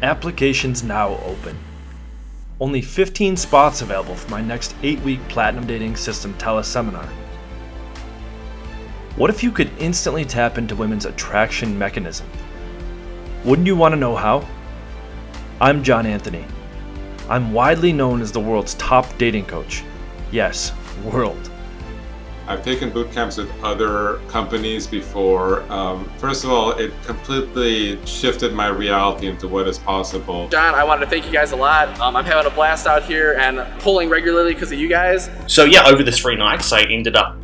Applications now open. Only 15 spots available for my next 8-week Platinum Dating System teleseminar. What if you could instantly tap into women's attraction mechanism? Wouldn't you want to know how? I'm John Anthony. I'm widely known as the world's top dating coach. Yes, world. I've taken boot camps with other companies before. First of all, it completely shifted my reality into what is possible. John, I wanted to thank you guys a lot. I'm having a blast out here and pulling regularly because of you guys. So yeah, over the 3 nights, I ended up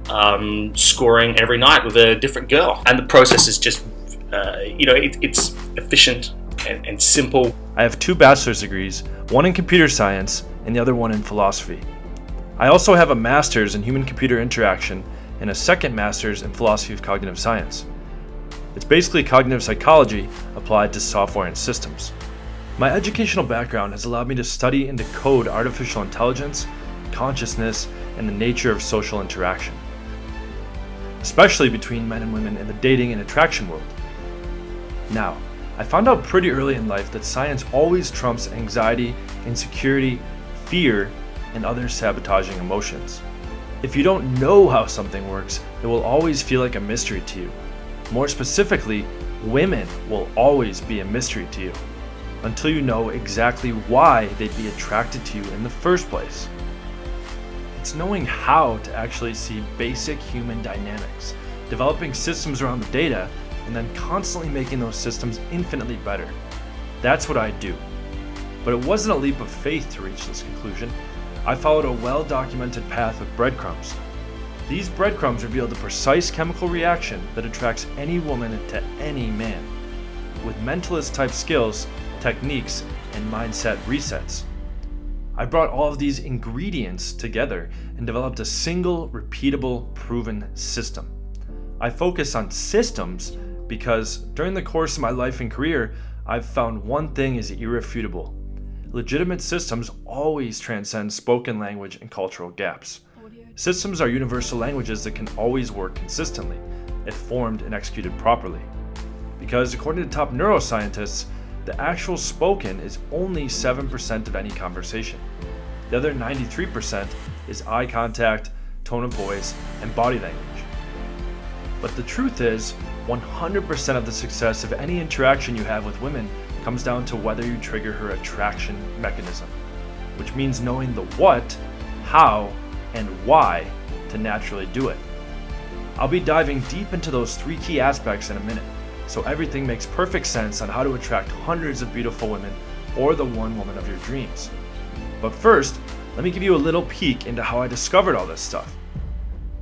scoring every night with a different girl. And the process is just, it's efficient and simple. I have 2 bachelor's degrees, one in computer science and the other one in philosophy. I also have a master's in human-computer interaction and a second master's in philosophy of cognitive science. It's basically cognitive psychology applied to software and systems. My educational background has allowed me to study and decode artificial intelligence, consciousness, and the nature of social interaction, especially between men and women in the dating and attraction world. Now, I found out pretty early in life that science always trumps anxiety, insecurity, fear, and other sabotaging emotions. If you don't know how something works, it will always feel like a mystery to you. More specifically, women will always be a mystery to you until you know exactly why they'd be attracted to you in the first place. It's knowing how to actually see basic human dynamics, developing systems around the data, and then constantly making those systems infinitely better. That's what I do. But it wasn't a leap of faith to reach this conclusion. I followed a well-documented path with breadcrumbs. These breadcrumbs reveal the precise chemical reaction that attracts any woman to any man, with mentalist-type skills, techniques, and mindset resets. I brought all of these ingredients together and developed a single, repeatable, proven system. I focus on systems because during the course of my life and career, I've found one thing is irrefutable. Legitimate systems always transcend spoken language and cultural gaps. Systems are universal languages that can always work consistently if formed and executed properly. Because according to top neuroscientists, the actual spoken is only 7% of any conversation. The other 93% is eye contact, tone of voice, and body language. But the truth is, 100% of the success of any interaction you have with women comes down to whether you trigger her attraction mechanism, which means knowing the what, how, and why to naturally do it. I'll be diving deep into those 3 key aspects in a minute, so everything makes perfect sense on how to attract hundreds of beautiful women or the one woman of your dreams. But first, let me give you a little peek into how I discovered all this stuff.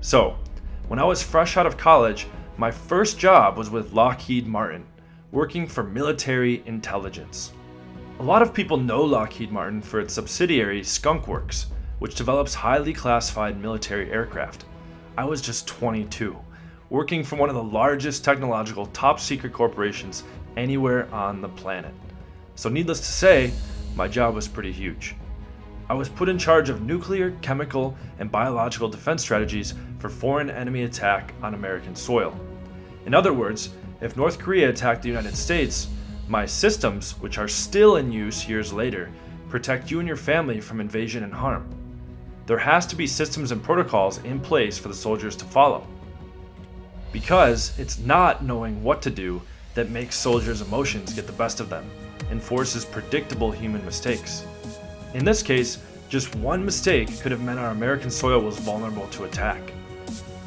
So, when I was fresh out of college, my first job was with Lockheed Martin, working for military intelligence. A lot of people know Lockheed Martin for its subsidiary Skunk Works, which develops highly classified military aircraft. I was just 22, working for one of the largest technological top secret corporations anywhere on the planet. So needless to say, my job was pretty huge. I was put in charge of nuclear, chemical, and biological defense strategies for foreign enemy attack on American soil. In other words, if North Korea attacked the United States, my systems, which are still in use years later, protect you and your family from invasion and harm. There has to be systems and protocols in place for the soldiers to follow. Because it's not knowing what to do that makes soldiers' emotions get the best of them and forces predictable human mistakes. In this case, just one mistake could have meant our American soil was vulnerable to attack.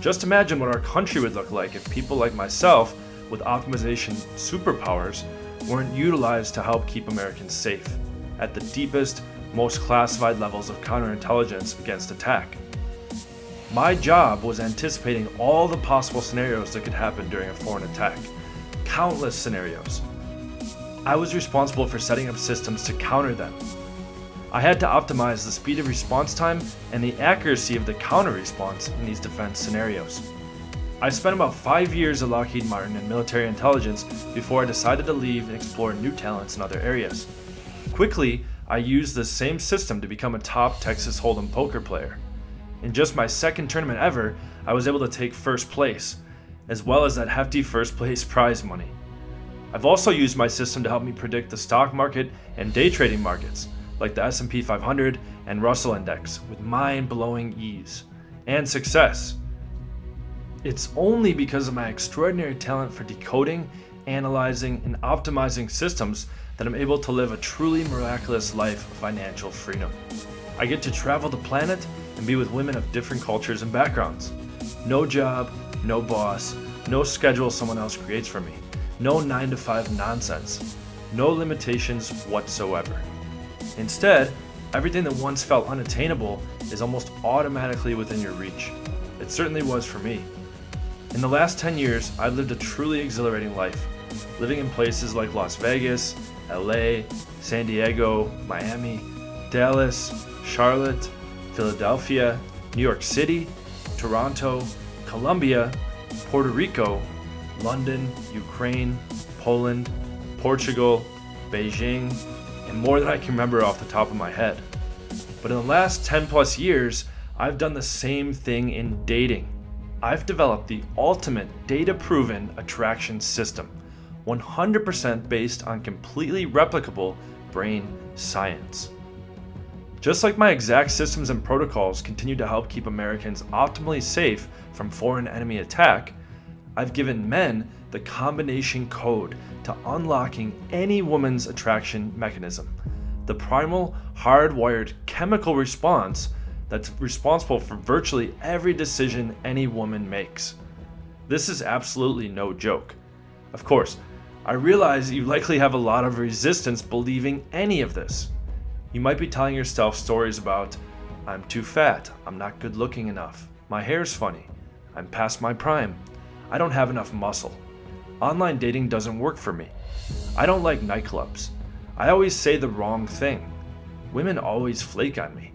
Just imagine what our country would look like if people like myself with optimization superpowers weren't utilized to help keep Americans safe at the deepest, most classified levels of counterintelligence against attack. My job was anticipating all the possible scenarios that could happen during a foreign attack. Countless scenarios. I was responsible for setting up systems to counter them. I had to optimize the speed of response time and the accuracy of the counter response in these defense scenarios. I spent about 5 years at Lockheed Martin in military intelligence before I decided to leave and explore new talents in other areas. Quickly, I used this same system to become a top Texas Hold'em poker player. In just my second tournament ever, I was able to take first place, as well as that hefty first place prize money. I've also used my system to help me predict the stock market and day trading markets, like the S&P 500 and Russell Index, with mind-blowing ease and success. It's only because of my extraordinary talent for decoding, analyzing, and optimizing systems that I'm able to live a truly miraculous life of financial freedom. I get to travel the planet and be with women of different cultures and backgrounds. No job, no boss, no schedule someone else creates for me, no 9-to-5 nonsense, no limitations whatsoever. Instead, everything that once felt unattainable is almost automatically within your reach. It certainly was for me. In the last 10 years, I've lived a truly exhilarating life, living in places like Las Vegas, LA, San Diego, Miami, Dallas, Charlotte, Philadelphia, New York City, Toronto, Colombia, Puerto Rico, London, Ukraine, Poland, Portugal, Beijing, and more than I can remember off the top of my head. But in the last 10 plus years, I've done the same thing in dating. I've developed the ultimate data-proven attraction system, 100% based on completely replicable brain science. Just like my exact systems and protocols continue to help keep Americans optimally safe from foreign enemy attack, I've given men the combination code to unlocking any woman's attraction mechanism, the primal, hardwired chemical response that's responsible for virtually every decision any woman makes. This is absolutely no joke. Of course, I realize you likely have a lot of resistance believing any of this. You might be telling yourself stories about, I'm too fat, I'm not good looking enough, my hair's funny, I'm past my prime, I don't have enough muscle. Online dating doesn't work for me. I don't like nightclubs. I always say the wrong thing. Women always flake on me.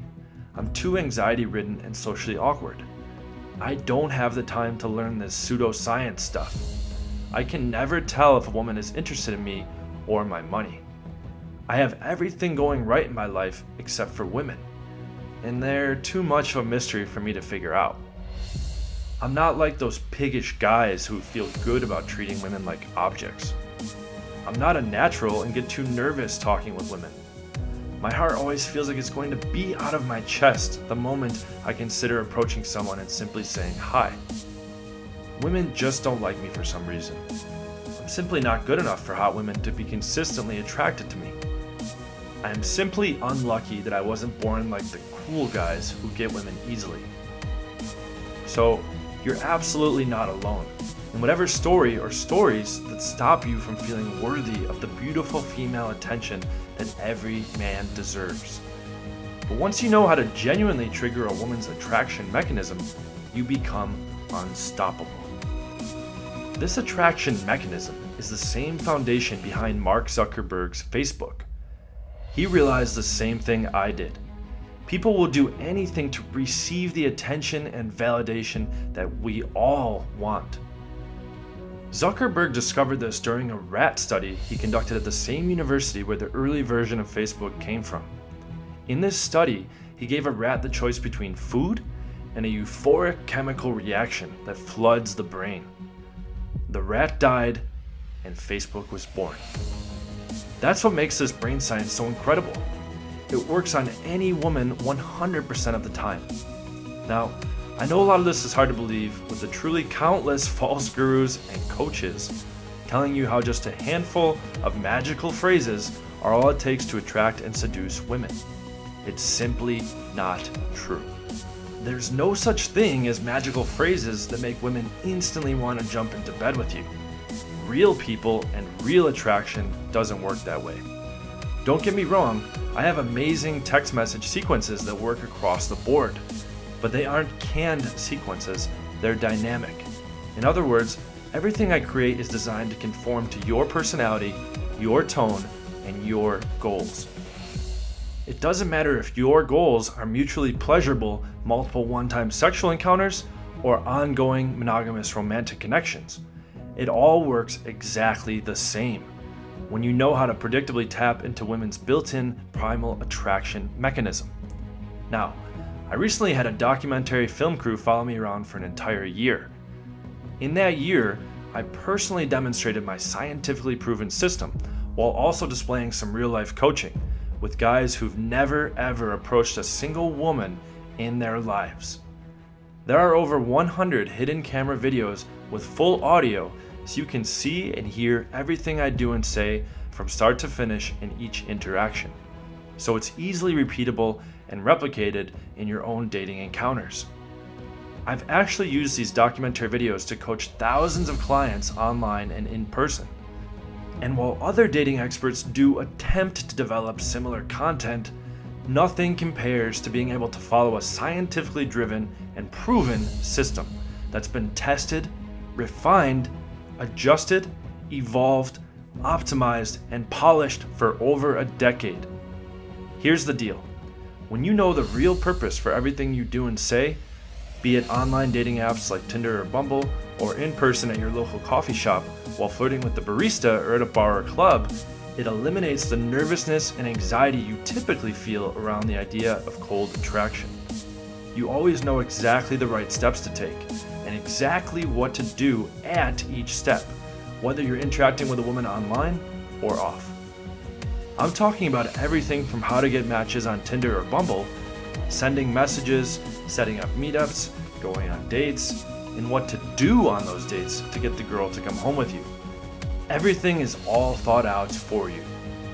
I'm too anxiety-ridden and socially awkward. I don't have the time to learn this pseudoscience stuff. I can never tell if a woman is interested in me or my money. I have everything going right in my life except for women, and they're too much of a mystery for me to figure out. I'm not like those piggish guys who feel good about treating women like objects. I'm not a natural and get too nervous talking with women. My heart always feels like it's going to be out of my chest the moment I consider approaching someone and simply saying hi. Women just don't like me for some reason. I'm simply not good enough for hot women to be consistently attracted to me. I am simply unlucky that I wasn't born like the cool guys who get women easily. So, you're absolutely not alone in whatever story or stories that stop you from feeling worthy of the beautiful female attention that every man deserves. But once you know how to genuinely trigger a woman's attraction mechanism, you become unstoppable. This attraction mechanism is the same foundation behind Mark Zuckerberg's Facebook. He realized the same thing I did. People will do anything to receive the attention and validation that we all want. Zuckerberg discovered this during a rat study he conducted at the same university where the early version of Facebook came from. In this study, he gave a rat the choice between food and a euphoric chemical reaction that floods the brain. The rat died, and Facebook was born. That's what makes this brain science so incredible. It works on any woman 100% of the time. Now, I know a lot of this is hard to believe with the truly countless false gurus and coaches telling you how just a handful of magical phrases are all it takes to attract and seduce women. It's simply not true. There's no such thing as magical phrases that make women instantly want to jump into bed with you. Real people and real attraction doesn't work that way. Don't get me wrong, I have amazing text message sequences that work across the board, but they aren't canned sequences, they're dynamic. In other words, everything I create is designed to conform to your personality, your tone, and your goals. It doesn't matter if your goals are mutually pleasurable, multiple one-time sexual encounters, or ongoing monogamous romantic connections. It all works exactly the same when you know how to predictably tap into women's built-in primal attraction mechanism. Now, I recently had a documentary film crew follow me around for an entire year. In that year, I personally demonstrated my scientifically proven system while also displaying some real-life coaching with guys who've never ever approached a single woman in their lives. There are over 100 hidden camera videos with full audio so you can see and hear everything I do and say from start to finish in each interaction. So it's easily repeatable and replicated in your own dating encounters. I've actually used these documentary videos to coach thousands of clients online and in person. And while other dating experts do attempt to develop similar content, nothing compares to being able to follow a scientifically driven and proven system that's been tested, refined, adjusted, evolved, optimized, and polished for over a decade. Here's the deal. When you know the real purpose for everything you do and say, be it online dating apps like Tinder or Bumble, or in person at your local coffee shop while flirting with the barista or at a bar or club, it eliminates the nervousness and anxiety you typically feel around the idea of cold attraction. You always know exactly the right steps to take and exactly what to do at each step, whether you're interacting with a woman online or off. I'm talking about everything from how to get matches on Tinder or Bumble, sending messages, setting up meetups, going on dates, and what to do on those dates to get the girl to come home with you. Everything is all thought out for you.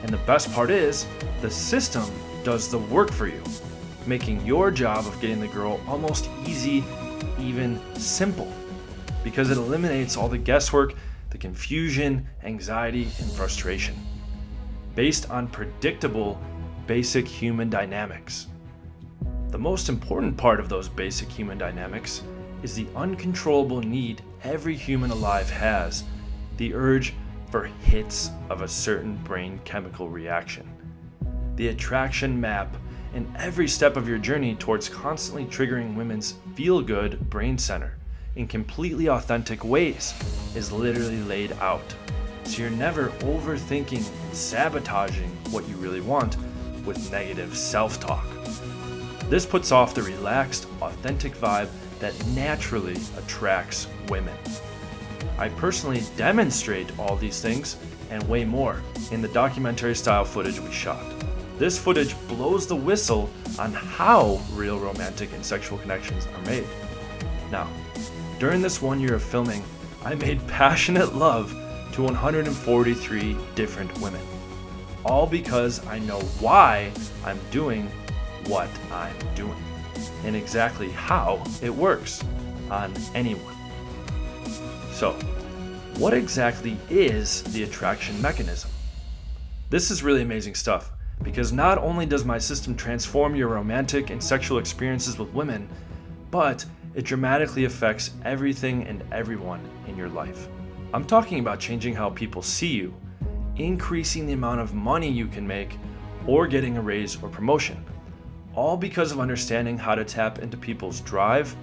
And the best part is, the system does the work for you, making your job of getting the girl almost easy, even simple, because it eliminates all the guesswork, the confusion, anxiety, and frustration, based on predictable, basic human dynamics. The most important part of those basic human dynamics is the uncontrollable need every human alive has, the urge for hits of a certain brain chemical reaction. The attraction map in every step of your journey towards constantly triggering women's feel-good brain center in completely authentic ways is literally laid out. So you're never overthinking and sabotaging what you really want with negative self-talk. This puts off the relaxed, authentic vibe that naturally attracts women. I personally demonstrate all these things and way more in the documentary style footage we shot. This footage blows the whistle on how real romantic and sexual connections are made. Now, during this 1 year of filming, I made passionate love to 143 different women, all because I know why I'm doing what I'm doing and exactly how it works on anyone. So, what exactly is the attraction mechanism? This is really amazing stuff, because not only does my system transform your romantic and sexual experiences with women, but it dramatically affects everything and everyone in your life. I'm talking about changing how people see you, increasing the amount of money you can make, or getting a raise or promotion, all because of understanding how to tap into people's drive,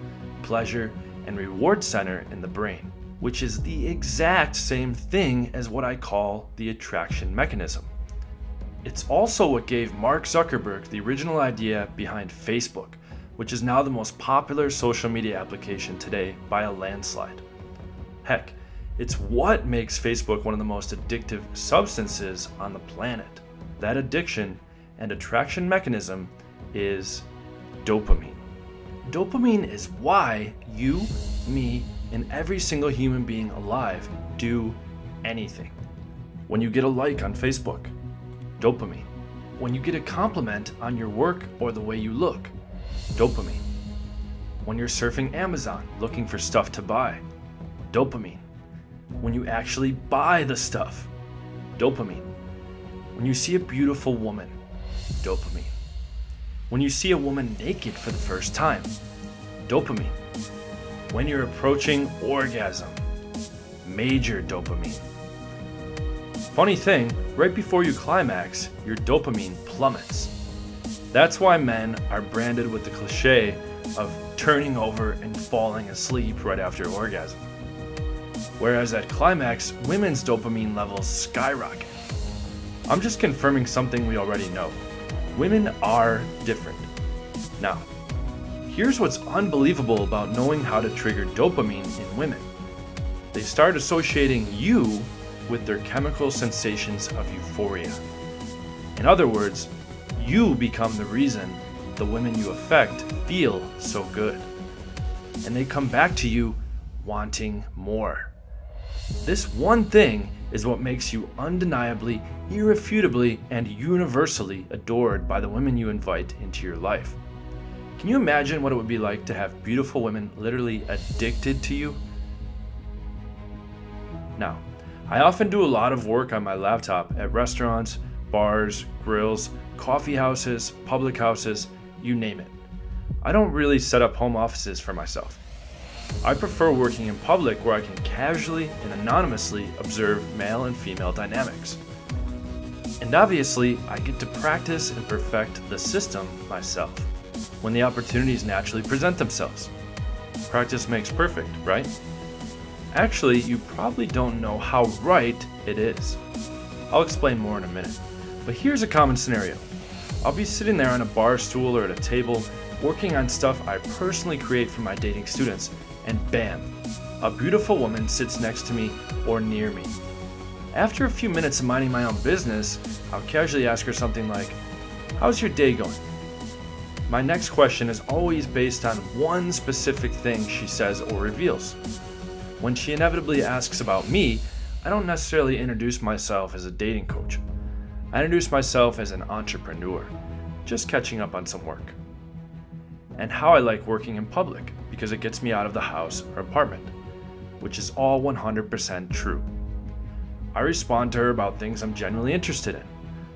pleasure, and reward center in the brain, which is the exact same thing as what I call the attraction mechanism. It's also what gave Mark Zuckerberg the original idea behind Facebook, which is now the most popular social media application today by a landslide. Heck, it's what makes Facebook one of the most addictive substances on the planet. That addiction and attraction mechanism is dopamine. Dopamine is why you, me, and every single human being alive do anything. When you get a like on Facebook, dopamine. When you get a compliment on your work or the way you look, dopamine. When you're surfing Amazon looking for stuff to buy, dopamine. When you actually buy the stuff, dopamine. When you see a beautiful woman, dopamine. When you see a woman naked for the first time, dopamine. When you're approaching orgasm, major dopamine. Funny thing, right before you climax, your dopamine plummets. That's why men are branded with the cliche of turning over and falling asleep right after orgasm. Whereas at climax, women's dopamine levels skyrocket. I'm just confirming something we already know. Women are different. Now, here's what's unbelievable about knowing how to trigger dopamine in women. The They start associating you with their chemical sensations of euphoria. In other words, you become the reason the women you affect feel so good. And they come back to you wanting more. This one thing is what makes you undeniably, irrefutably, and universally adored by the women you invite into your life. Can you imagine what it would be like to have beautiful women literally addicted to you? Now, I often do a lot of work on my laptop at restaurants, bars, grills, coffee houses, public houses, you name it. I don't really set up home offices for myself. I prefer working in public where I can casually and anonymously observe male and female dynamics. And obviously, I get to practice and perfect the system myself when the opportunities naturally present themselves. Practice makes perfect, right? Actually, you probably don't know how right it is. I'll explain more in a minute, but here's a common scenario. I'll be sitting there on a bar stool or at a table, working on stuff I personally create for my dating students, and bam, a beautiful woman sits next to me or near me. After a few minutes of minding my own business, I'll casually ask her something like, "How's your day going?" My next question is always based on one specific thing she says or reveals. When she inevitably asks about me, I don't necessarily introduce myself as a dating coach. I introduce myself as an entrepreneur, just catching up on some work. And how I like working in public, because it gets me out of the house or apartment, which is all 100% true. I respond to her about things I'm genuinely interested in,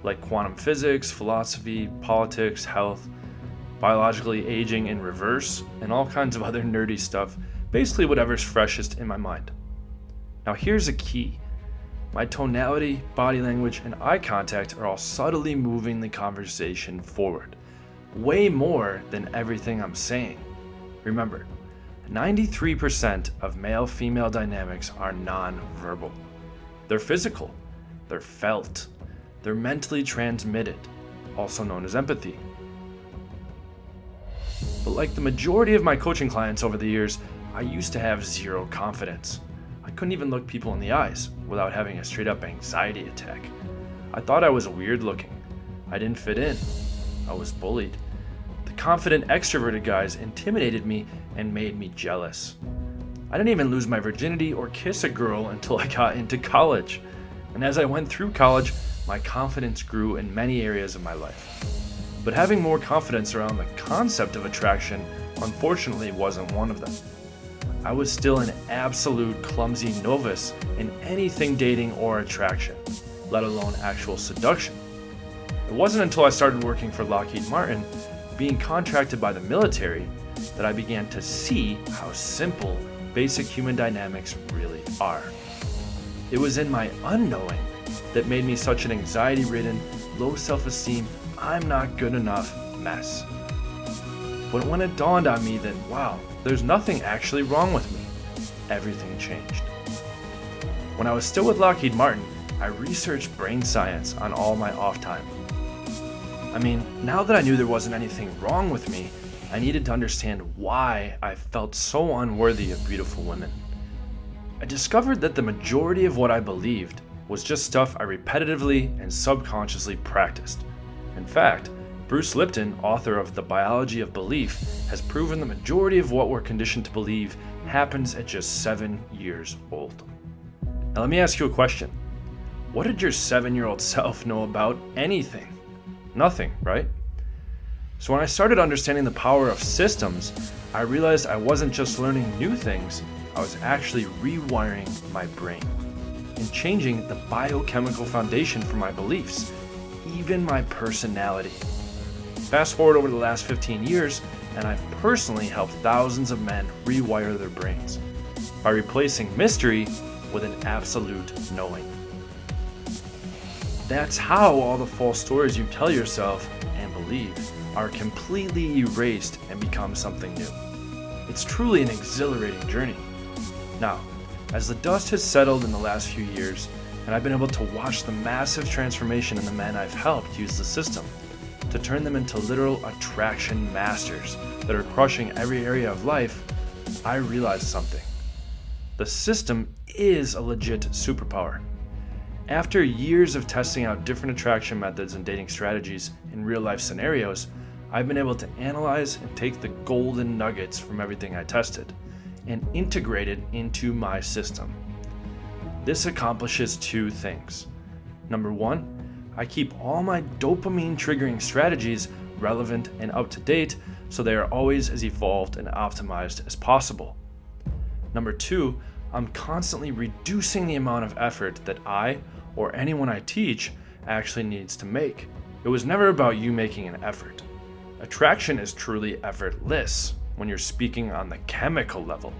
like quantum physics, philosophy, politics, health, biologically aging in reverse, and all kinds of other nerdy stuff, basically whatever's freshest in my mind. Now here's a key. My tonality, body language, and eye contact are all subtly moving the conversation forward, way more than everything I'm saying. Remember, 93% of male-female dynamics are non-verbal. They're physical, they're felt, they're mentally transmitted, also known as empathy. But like the majority of my coaching clients over the years, I used to have zero confidence. I couldn't even look people in the eyes without having a straight up anxiety attack. I thought I was weird looking. I didn't fit in. I was bullied. The confident extroverted guys intimidated me and made me jealous. I didn't even lose my virginity or kiss a girl until I got into college. And as I went through college, my confidence grew in many areas of my life. But having more confidence around the concept of attraction, unfortunately, wasn't one of them. I was still an absolute clumsy novice in anything dating or attraction, let alone actual seduction. It wasn't until I started working for Lockheed Martin, being contracted by the military, that I began to see how simple basic human dynamics really are. It was in my unknowing that made me such an anxiety-ridden, low self-esteem, I'm not good enough mess. But when it dawned on me that, wow, there's nothing actually wrong with me, everything changed. When I was still with Lockheed Martin, I researched brain science on all my off time. I mean, now that I knew there wasn't anything wrong with me, I needed to understand why I felt so unworthy of beautiful women. I discovered that the majority of what I believed was just stuff I repetitively and subconsciously practiced. In fact, Bruce Lipton, author of The Biology of Belief, has proven the majority of what we're conditioned to believe happens at just 7 years old. Now let me ask you a question. What did your 7-year-old self know about anything? Nothing, right? So when I started understanding the power of systems, I realized I wasn't just learning new things, I was actually rewiring my brain and changing the biochemical foundation for my beliefs, even my personality. Fast forward over the last 15 years, and I've personally helped thousands of men rewire their brains by replacing mystery with an absolute knowing. That's how all the false stories you tell yourself and believe are completely erased and become something new. It's truly an exhilarating journey. Now, as the dust has settled in the last few years, and I've been able to watch the massive transformation in the men I've helped use the system to turn them into literal attraction masters that are crushing every area of life, I realized something. The system is a legit superpower. After years of testing out different attraction methods and dating strategies in real-life scenarios, I've been able to analyze and take the golden nuggets from everything I tested and integrate it into my system. This accomplishes two things. Number one, I keep all my dopamine triggering strategies relevant and up to date so they are always as evolved and optimized as possible. Number two, I'm constantly reducing the amount of effort that I or anyone I teach actually needs to make. It was never about you making an effort. Attraction is truly effortless when you're speaking on the chemical level.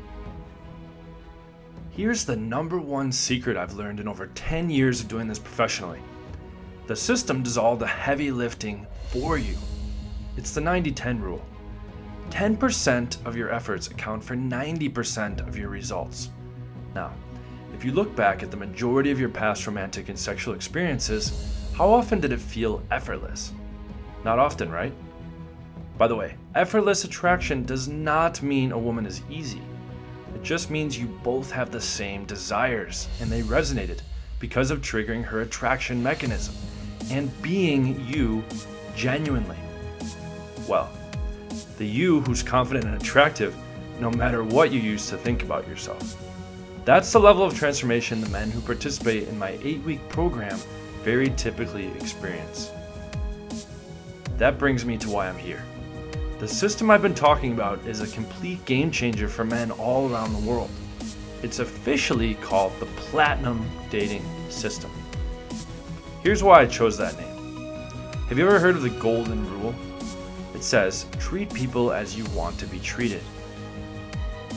Here's the number one secret I've learned in over 10 years of doing this professionally. The system does all the heavy lifting for you. It's the 90-10 rule. 10% of your efforts account for 90% of your results. Now, if you look back at the majority of your past romantic and sexual experiences, how often did it feel effortless? Not often, right? By the way, effortless attraction does not mean a woman is easy. It just means you both have the same desires and they resonated because of triggering her attraction mechanism and being you genuinely. Well, the you who's confident and attractive no matter what you use to think about yourself. That's the level of transformation the men who participate in my 8-week program very typically experience. That brings me to why I'm here. The system I've been talking about is a complete game changer for men all around the world. It's officially called the Platinum Dating System. Here's why I chose that name. Have you ever heard of the Golden Rule? It says, treat people as you want to be treated.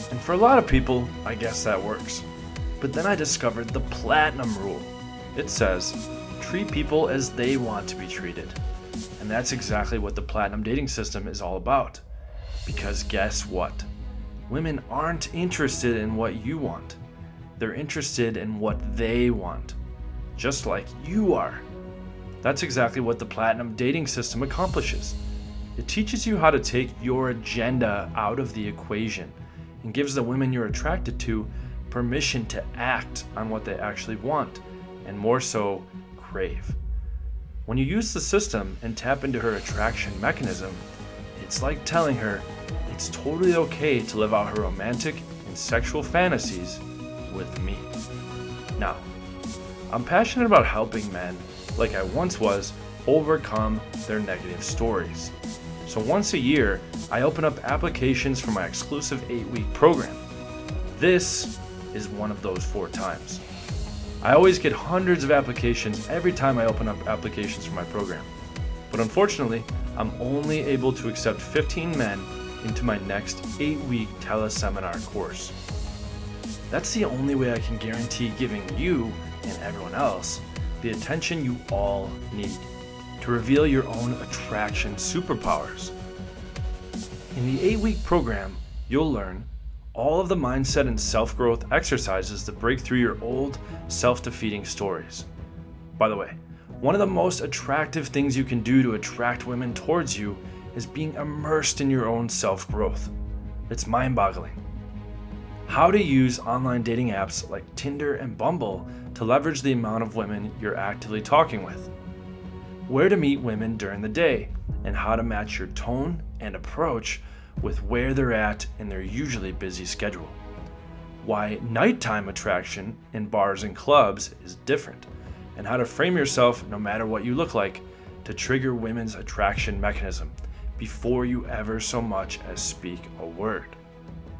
And for a lot of people, I guess that works. But then I discovered the Platinum Rule. It says, treat people as they want to be treated. And that's exactly what the Platinum Dating System is all about. Because guess what? Women aren't interested in what you want. They're interested in what they want. Just like you are. That's exactly what the Platinum Dating System accomplishes. It teaches you how to take your agenda out of the equation and gives the women you're attracted to permission to act on what they actually want, and more so, crave. When you use the system and tap into her attraction mechanism, it's like telling her it's totally okay to live out her romantic and sexual fantasies with me. Now, I'm passionate about helping men, like I once was, overcome their negative stories. So once a year, I open up applications for my exclusive 8-week program. This is one of those 4 times. I always get hundreds of applications every time I open up applications for my program. But unfortunately, I'm only able to accept 15 men into my next 8-week teleseminar course. That's the only way I can guarantee giving you and everyone else the attention you all need to reveal your own attraction superpowers. In the 8-week program, you'll learn all of the mindset and self-growth exercises that break through your old self-defeating stories. By the way, one of the most attractive things you can do to attract women towards you is being immersed in your own self-growth. It's mind-boggling. How to use online dating apps like Tinder and Bumble to leverage the amount of women you're actively talking with. Where to meet women during the day, and how to match your tone and approach with where they're at in their usually busy schedule. Why nighttime attraction in bars and clubs is different, and how to frame yourself no matter what you look like to trigger women's attraction mechanism before you ever so much as speak a word.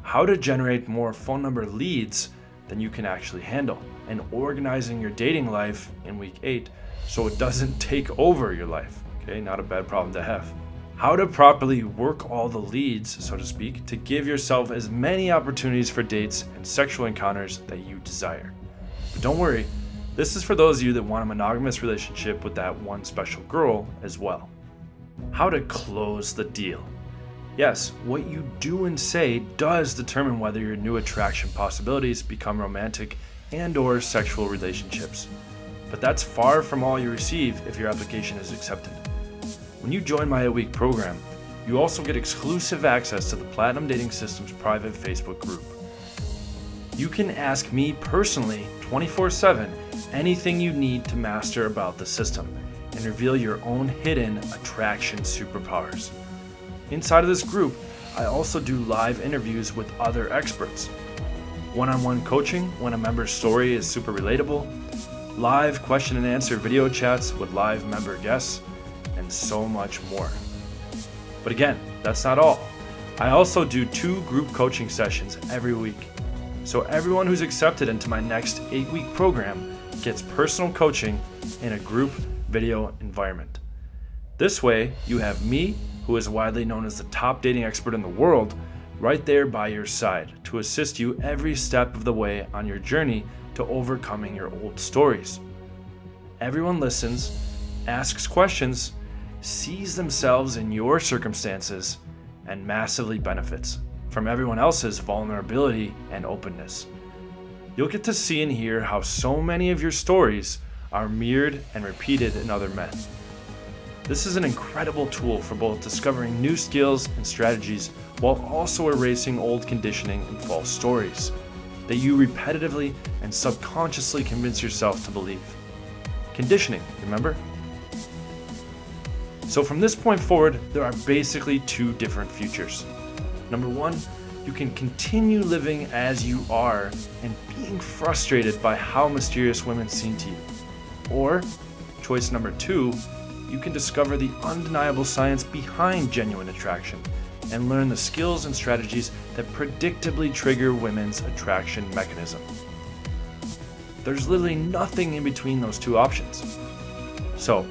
How to generate more phone number leads than you can actually handle, and organizing your dating life in week 8 so it doesn't take over your life. Okay, not a bad problem to have. How to properly work all the leads, so to speak, to give yourself as many opportunities for dates and sexual encounters that you desire. But don't worry, this is for those of you that want a monogamous relationship with that one special girl as well. How to close the deal. Yes, what you do and say does determine whether your new attraction possibilities become romantic and/or sexual relationships. But that's far from all you receive if your application is accepted. When you join my 8-week program, you also get exclusive access to the Platinum Dating System's private Facebook group. You can ask me personally 24/7 anything you need to master about the system and reveal your own hidden attraction superpowers. Inside of this group, I also do live interviews with other experts, one-on-one coaching when a member's story is super relatable, live question and answer video chats with live member guests, and so much more. But again, that's not all. I also do 2 group coaching sessions every week. So everyone who's accepted into my next 8-week program gets personal coaching in a group video environment. This way, you have me, who is widely known as the top dating expert in the world, right there by your side to assist you every step of the way on your journey to overcoming your old stories. Everyone listens, asks questions, sees themselves in your circumstances, and massively benefits from everyone else's vulnerability and openness. You'll get to see and hear how so many of your stories are mirrored and repeated in other men. This is an incredible tool for both discovering new skills and strategies while also erasing old conditioning and false stories that you repetitively and subconsciously convince yourself to believe. Conditioning, remember? So from this point forward, there are basically 2 different futures. Number 1, you can continue living as you are and being frustrated by how mysterious women seem to you. Or, choice number 2, you can discover the undeniable science behind genuine attraction and learn the skills and strategies that predictably trigger women's attraction mechanism. There's literally nothing in between those 2 options. So,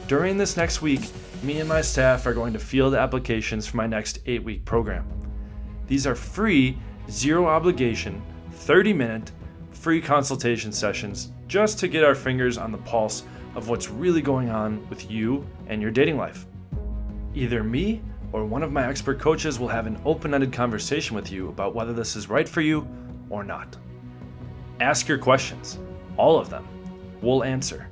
during this next week, me and my staff are going to field applications for my next 8-week program. These are free, 0 obligation, 30-minute, free consultation sessions just to get our fingers on the pulse of what's really going on with you and your dating life. Either me or one of my expert coaches will have an open-ended conversation with you about whether this is right for you or not. Ask your questions, all of them. We'll answer.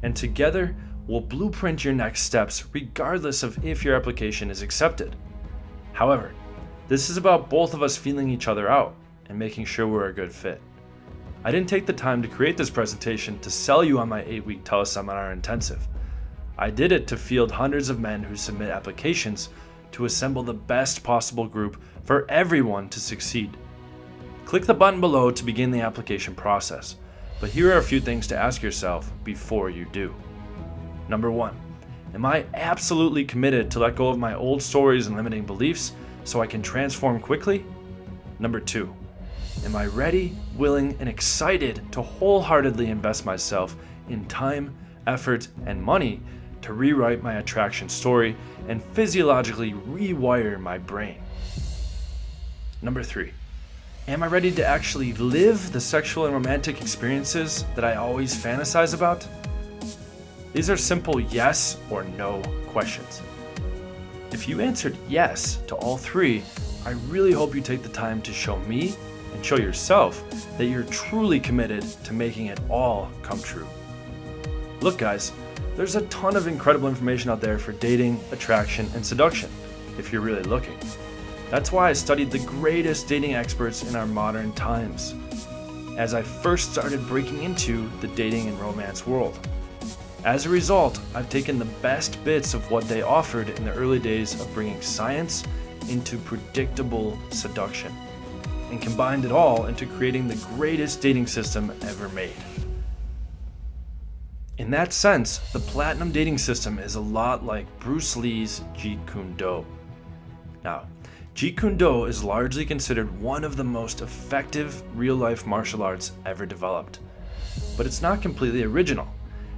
And together, we'll blueprint your next steps regardless of if your application is accepted. However, this is about both of us feeling each other out and making sure we're a good fit. I didn't take the time to create this presentation to sell you on my 8-week teleseminar intensive. I did it to field hundreds of men who submit applications to assemble the best possible group for everyone to succeed. Click the button below to begin the application process, but here are a few things to ask yourself before you do. Number 1, am I absolutely committed to let go of my old stories and limiting beliefs so I can transform quickly? Number 2, am I ready, willing, and excited to wholeheartedly invest myself in time, effort, and money to rewrite my attraction story and physiologically rewire my brain? Number 3, am I ready to actually live the sexual and romantic experiences that I always fantasize about? These are simple yes or no questions. If you answered yes to all 3, I really hope you take the time to show me and show yourself that you're truly committed to making it all come true. Look guys, there's a ton of incredible information out there for dating, attraction, and seduction, if you're really looking. That's why I studied the greatest dating experts in our modern times, as I first started breaking into the dating and romance world. As a result, I've taken the best bits of what they offered in the early days of bringing science into predictable seduction, and combined it all into creating the greatest dating system ever made. In that sense, the Platinum dating system is a lot like Bruce Lee's Jeet Kune Do. Now, Jeet Kune Do is largely considered one of the most effective real-life martial arts ever developed, but it's not completely original.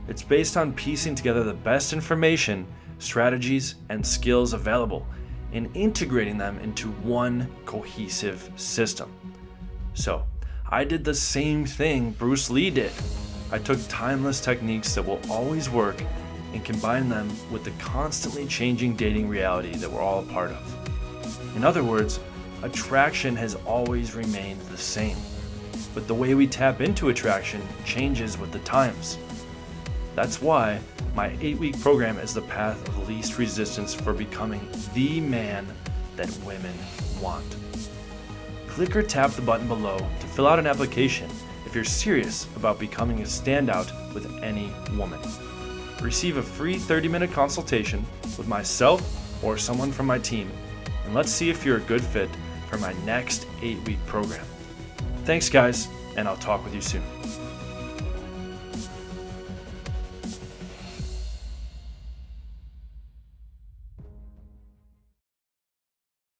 It's based on piecing together the best information, strategies, and skills available and integrating them into one cohesive system. So, I did the same thing Bruce Lee did. I took timeless techniques that will always work and combined them with the constantly changing dating reality that we're all a part of. In other words, attraction has always remained the same, but the way we tap into attraction changes with the times. That's why my 8-week program is the path of least resistance for becoming the man that women want. click or tap the button below to fill out an application if you're serious about becoming a standout with any woman. Receive a free 30-minute consultation with myself or someone from my team, and let's see if you're a good fit for my next 8-week program. Thanks guys, and I'll talk with you soon.